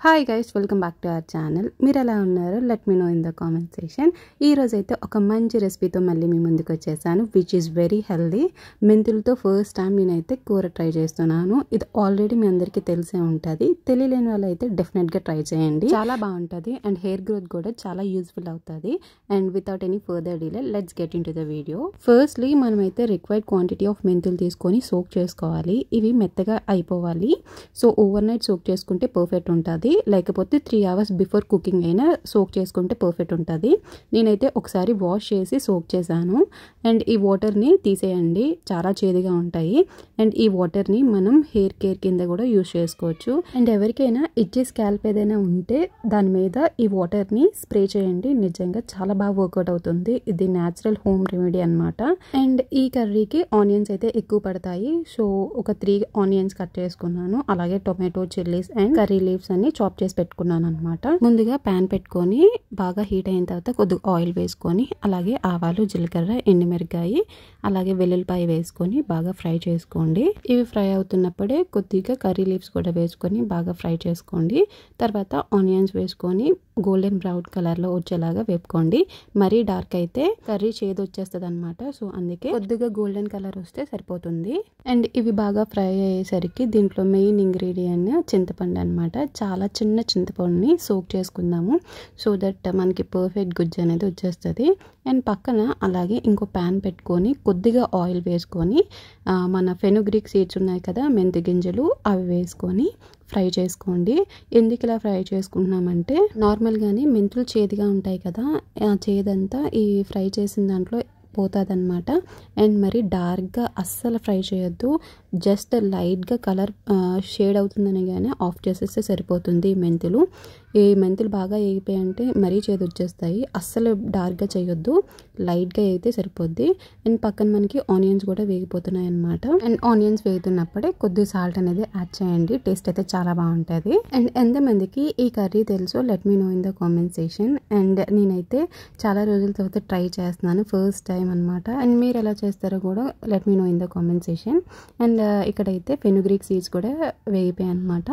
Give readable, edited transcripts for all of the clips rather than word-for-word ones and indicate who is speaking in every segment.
Speaker 1: Hi guys, welcome back to our channel. మీరు ఎలా ఉన్నారు? Let me know in the comment section. ఈరోజు అయితే ఒక మంచి రెసిపీతో మళ్ళీ మీ ముందుకు వచ్చేసాను, విచ్ ఈస్ వెరీ హెల్దీ. మెంతులతో ఫస్ట్ టైం నేనైతే కూర ట్రై చేస్తున్నాను. ఇది ఆల్రెడీ మీ అందరికీ తెలిసే ఉంటుంది. తెలియలేని వాళ్ళు అయితే డెఫినెట్గా ట్రై చేయండి. చాలా బాగుంటుంది అండ్ హెయిర్ గ్రోత్ కూడా చాలా యూజ్ఫుల్ అవుతుంది. And without any further delay let's get in to the video. Firstly మనమైతే రిక్వైర్డ్ క్వాంటిటీ ఆఫ్ మెంతులు తీసుకొని సోక్ చేసుకోవాలి. ఇవి మెత్తగా అయిపోవాలి. సో ఓవర్ నైట్ సోక్ చేసుకుంటే పర్ఫెక్ట్ ఉంటుంది. లేకపోతే 3 hours బిఫోర్ కుకింగ్ అయినా సోక్ చేసుకుంటే పర్ఫెక్ట్ ఉంటుంది. నేనైతే ఒకసారి వాష్ చేసి సోక్ చేశాను. అండ్ ఈ వాటర్ని తీసేయండి, చాలా చేదుగా ఉంటాయి. అండ్ ఈ వాటర్ని మనం హెయిర్ కేర్ కింద కూడా యూజ్ చేసుకోవచ్చు. అండ్ ఎవరికైనా ఇచ్చే స్కాల్ప్ ఏదైనా ఉంటే దాని మీద ఈ వాటర్ని స్ప్రే చేయండి. నిజంగా చాలా బాగా వర్కౌట్ అవుతుంది. ఇది న్యాచురల్ హోమ్ రెమెడీ అనమాట. అండ్ ఈ కర్రీకి ఆనియన్స్ అయితే ఎక్కువ పడతాయి. సో ఒక 3 ఆనియన్స్ కట్ చేసుకున్నాను. అలాగే tomato, chillies and curry leaves అన్ని చాప్ చేసి పెట్టుకున్నాను అనమాట. ముందుగా ప్యాన్ పెట్టుకొని బాగా హీట్ అయిన తర్వాత కొద్దిగా ఆయిల్ వేసుకొని అలాగే ఆవాలు, జీలకర్ర, ఎండుమిరకాయ అలాగే వెల్లుల్లిపాయ వేసుకొని బాగా ఫ్రై చేసుకోండి. ఇవి ఫ్రై అవుతున్నప్పుడే కొద్దిగా కర్రీ లీవ్స్ కూడా వేసుకొని బాగా ఫ్రై చేసుకోండి. తర్వాత ఆనియన్స్ వేసుకొని గోల్డెన్ బ్రౌన్ కలర్లో వచ్చేలాగా వేపుకోండి. మరీ డార్క్ అయితే కర్రీ చేదు వచ్చేస్తుంది అనమాట. సో అందుకే కొద్దిగా గోల్డెన్ కలర్ వస్తే సరిపోతుంది. అండ్ ఇవి బాగా ఫ్రై అయ్యేసరికి దీంట్లో మెయిన్ ఇంగ్రీడియంట్ చింతపండు అనమాట. చాలా చిన్న చింతపండుని సోక్ చేసుకుందాము. సో దట్ మనకి పర్ఫెక్ట్ గుజ్జు అనేది వచ్చేస్తుంది. అండ్ పక్కన అలాగే ఇంకో ప్యాన్ పెట్టుకొని కొద్దిగా ఆయిల్ వేసుకొని మన ఫెనుగ్రీక్ సీడ్స్ ఉన్నాయి కదా, మెంతి గింజలు, అవి వేసుకొని ఫ్రై చేసుకోండి. ఎందుకు ఇలా ఫ్రై చేసుకుంటున్నామంటే నార్మల్గానే మెంతులు చేదుగా ఉంటాయి కదా, చేదంతా ఈ ఫ్రై చేసిన దాంట్లో పోతుంది అనమాట. అండ్ మరి డార్క్గా అస్సలు ఫ్రై చేయొద్దు. జస్ట్ లైట్గా కలర్ షేడ్ అవుతుందని కానీ ఆఫ్ చేసేస్తే సరిపోతుంది. ఈ మెంతులు బాగా వేగిపోయాయంటే మరీ చేదు వచ్చేస్తాయి. అస్సలు డార్క్గా చేయొద్దు, లైట్గా వేగితే సరిపోద్ది. అండ్ పక్కన మనకి ఆనియన్స్ కూడా వేగిపోతున్నాయి అనమాట. అండ్ ఆనియన్స్ వేగుతున్నప్పుడే కొద్దిగా సాల్ట్ అనేది యాడ్ చేయండి. టేస్ట్ అయితే చాలా బాగుంటుంది. అండ్ ఎంతమందికి ఈ కర్రీ తెలుసో let me know in the comment section. And నేనైతే చాలా రోజుల తర్వాత ట్రై చేస్తున్నాను, ఫస్ట్ టైం అనమాట. అండ్ మీరు ఎలా చేస్తారో కూడా let me know in the comment section. And ఇక్కడైతే ఫెనుగ్రీక్ సీడ్స్ కూడా వేగిపోయాయి అనమాట.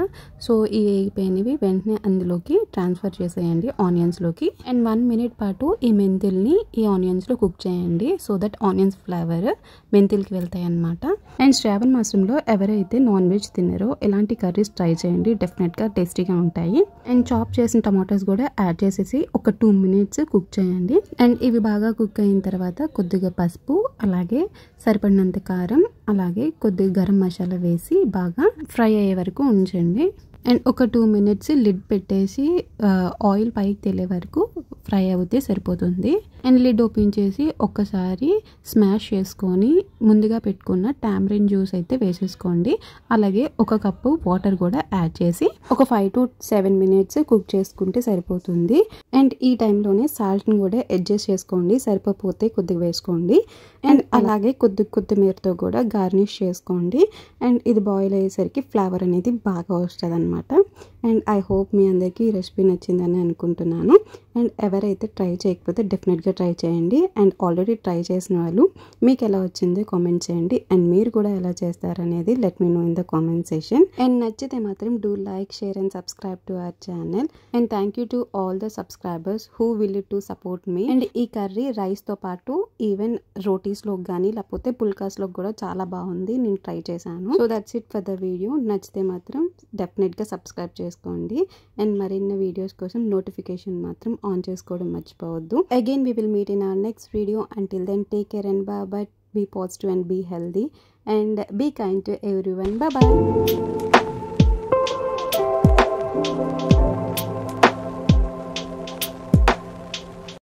Speaker 1: సో ఈ వేగిపోయినవి వెంటనే అందులోకి ట్రాన్స్ఫర్ చేసేయండి ఆనియన్స్లోకి. అండ్ 1 minute పాటు ఈ మెంతుల్ని ఈ ఆనియన్స్లో కుక్ చేయండి. సో దట్ ఆనియన్స్ ఫ్లేవర్ మెంతులకి వెళ్తాయి అనమాట. అండ్ శ్రావణ మాసంలో ఎవరైతే నాన్ వెజ్ తిన్నారో ఇలాంటి కర్రీస్ ట్రై చేయండి, డెఫినెట్గా టేస్టీగా ఉంటాయి. అండ్ చాప్ చేసిన టమాటోస్ కూడా యాడ్ చేసేసి ఒక 2 minutes కుక్ చేయండి. అండ్ ఇవి బాగా కుక్ అయిన తర్వాత కొద్దిగా పసుపు, అలాగే సరిపడినంత కారం, అలాగే కొద్దిగా గరం మసాలా వేసి బాగా ఫ్రై అయ్యే వరకు ఉంచండి. అండ్ ఒక 2 minutes లిడ్ పెట్టేసి ఆయిల్ పైకి తేలే వరకు ఫ్రై అవుతే సరిపోతుంది. అండ్ లిడ్ ఓపెన్ చేసి ఒక్కసారి స్మాష్ చేసుకొని ముందుగా పెట్టుకున్న టామరిన్ జ్యూస్ అయితే వేసేసుకోండి. అలాగే 1 cup వాటర్ కూడా యాడ్ చేసి ఒక 5 to 7 minutes కుక్ చేసుకుంటే సరిపోతుంది. అండ్ ఈ టైంలోనే సాల్ట్ని కూడా అడ్జస్ట్ చేసుకోండి, సరిపోతే కొద్దిగా వేసుకోండి. అండ్ అలాగే కొత్తిమీరతో కూడా గార్నిష్ చేసుకోండి. అండ్ ఇది బాయిల్ అయ్యేసరికి ఫ్లేవర్ అనేది బాగా వస్తుంది అనమాట. అండ్ ఐ హోప్ మీ అందరికీ ఈ రెసిపీ నచ్చిందని అనుకుంటున్నాను. అండ్ ఎవరైతే ట్రై చేయకపోతే డెఫినెట్గా ట్రై చేయండి. అండ్ ఆల్రెడీ ట్రై చేసిన వాళ్ళు మీకు ఎలా వచ్చిందో కామెంట్ చేయండి. అండ్ మీరు కూడా ఎలా చేస్తారనేది let me know in the comment section. And నచ్చితే మాత్రం do like, share and subscribe to our channel. And thank you to all the subscribers who will to support me. And ఈ curry రైస్తో పాటు even రోటీస్లోకి కానీ లేకపోతే పుల్కాస్లోకి కూడా చాలా బాగుంది. నేను ట్రై చేశాను. So that's it for the video. నచ్చితే మాత్రం డెఫినెట్గా సబ్స్క్రైబ్ చేసుకోండి. అండ్ మరిన్ని వీడియోస్ కోసం నోటిఫికేషన్ మాత్రం ఆన్ చేసుకోవడం మర్చిపోవద్దు. Again we will meet in our next video. Until then, take care and bye. Be positive and be healthy and be kind to everyone. Bye bye.